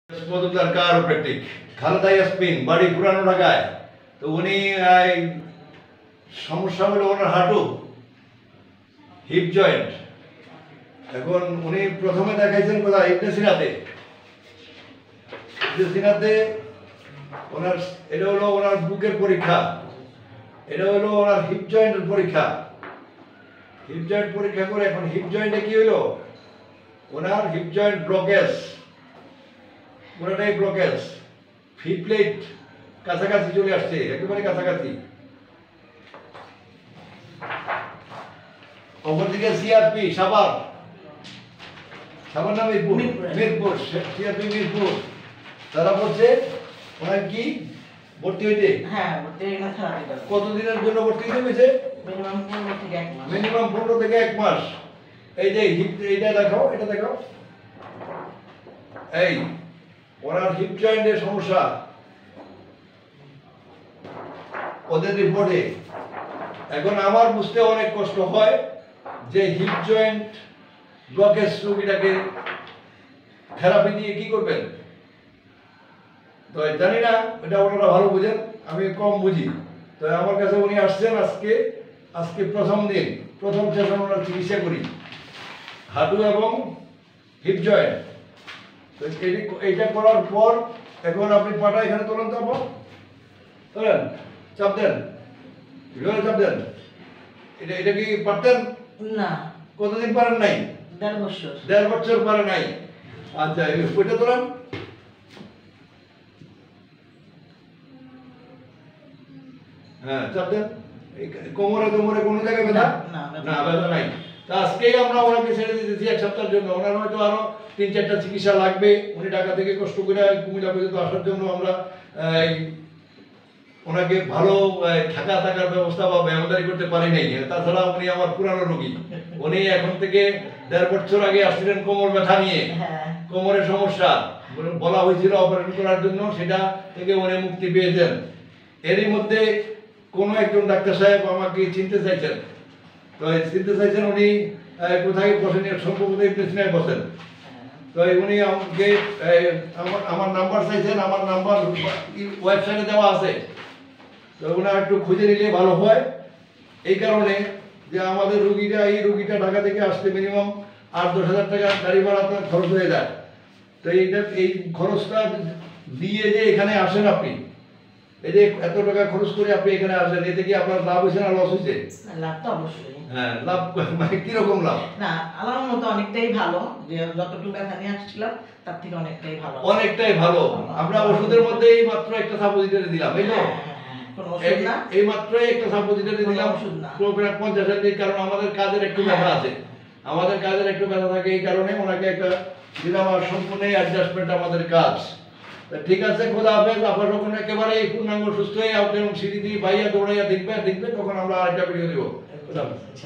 মজুমদার কারোপ্র্যাকটিক খালেদা ইয়াসমিন বাড়ি পুরানো ঢাকায়। তো উনি সমস্যা হলো ওনার হাঁটু হিপ জয়েন্ট। এখন উনি প্রথমে দেখাইছেন কোথায়? ইবনে সিনাতে ওনার এটা হলো ওনার বুকের পরীক্ষা, এটা হলো ওনার হিপ জয়েন্টের পরীক্ষা। হিপ জয়েন্ট পরীক্ষা করে এখন হিপ জয়েন্টে কি হলো? ওনার হিপ জয়েন্ট ব্লকেজ, পুরোটাই ব্লকেজ। ফিট প্লেট কাছাকাছি চলে আসছে, একেবারে কাছাকাছি। অপরদিকে সিআরপি সাভার না মিরপুর সিআরপি মিরপুর, তারা বলছে ওনার কি ভর্তি হইতে কতদিনের জন্য ভর্তি হইতে? মিনিমাম 15 থেকে 1 মাস। এই যে হিপ, এইটা দেখাও, এটা দেখাও। এই ওনার হিপ জয়েন্টের সমস্যা ওদের রিপোর্টে। এখন আমার বুঝতে অনেক কষ্ট হয় যে হিপ জয়েন্ট ব্লকেজ রোগীটাকে থেরাপি দিয়ে কি করবেন। তো জানি না, এটা ওনারা ভালো বুঝেন, আমি কম বুঝি। তো আমার কাছে উনি আসছেন আজকে প্রথম দিন, প্রথম সেশন ওনার চিকিৎসা করি হাঁটু এবং হিপ জয়েন্ট। তো এইটা করার পর এখন আপনি পাটা এখানে তোলেন, তো আপন তোলেন, চাপ দেন, চাপ দেন। এটা কি পারতেন না? কতদিন পারেন নাই? 1.5 বছর পারে নাই। আচ্ছা, ওইটা তোলেন। হ্যাঁ, চাপ দেন। কোমরে কোনো জায়গায় ব্যথা? না, ব্যথা নাই। তা আজকেই আমরা ওনাকে ছেড়ে দিতেছি 1 সপ্তাহের জন্য। ওনার হয়তো আরো 3-4টা চিকিৎসা লাগবে। উনি ঢাকা থেকে কষ্ট করে কুমিল্লা পর্যন্ত আসার জন্য আমরা ওনাকে ভালো থাকার ব্যবস্থা বা ব্যবহার করতে পারি নাই। তাছাড়া উনি আমার পুরানো রোগী। উনি এখন থেকে 1.5 বছর আগে আসছিলেন কোমর ব্যথা নিয়ে, কোমরের সমস্যা বলা হয়েছিল অপারেশন করার জন্য, সেটা থেকে উনি মুক্তি পেয়েছেন। এরই মধ্যে কোনো একজন ডাক্তার সাহেব আমাকে চিনতে চাইছেন। তো চিনতে চাইছেন, উনি কোথায় বসেন? সম্ভবত ইবনে সিনায় বসেন। তো উনি আমাকে আমার নাম্বার চাইছেন, আমার নাম্বার ওয়েবসাইটে দেওয়া আছে। তো ওনারা একটু খুঁজে নিলে ভালো হয়, এই কারণে যে আমাদের এই রুগীটা ঢাকা থেকে আসতে মিনিমাম 8-10 হাজার টাকা গাড়ি ভাড়া আপনার খরচ হয়ে যায়। তো এই খরচটা দিয়ে যে এখানে আসেন আপনি, এই যে এত টাকা খরচ করে আপনি এখানে আসেন, এতে কি আপনার লাভ হয়েছে না লস হয়েছে? লাভ তো অবশ্যই। হ্যাঁ, লাভ মানে কিরকম লাভ? না, আমার মতো অনেকটাই ভালো। যে যতটুকু ব্যথা নিয়ে আসছিলাম তার থেকে অনেকটাই ভালো। অনেকটাই ভালো। আমরা ওষুধের মধ্যে এই মাত্র একটা সাপোজিটরি দিলাম, এই তো এই মাত্র একটা সাপোজিটরি দিলাম, প্রোগ্রাম 50,000। কারণ আমাদের কাজের একটু ব্যথা আছে, আমাদের কাজের একটু ব্যথা থাকে, এই কারণে ওনাকে একটা দিলাম। আর সম্পূর্ণ অ্যাডজাস্টমেন্ট আমাদের কাজ। ঠিক আছে, খোদা হাফেজ। আপনার যখন একেবারে পূর্ণাঙ্গ সুস্থ হয়ে আপনি সিঁড়ি দিয়ে বাইয়া দৌড়াইয়া দেখবে, তখন আমরা আরেকটা ভিডিও দেবো। খোদা হাফেজ।